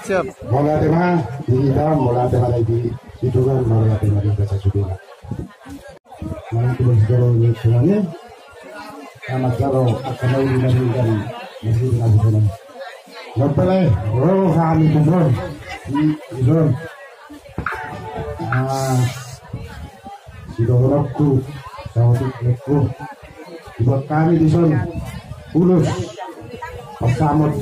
Siap. Bola tema di dalam bola tema lagi diduga bola tema di atas juga. Mana terus kalau semuanya anak kalau akan menginginkan masih lakukan. Lopele, kami kontrol di zon. Sudah waktu satu buat kami di zon. Ulus Pasamut.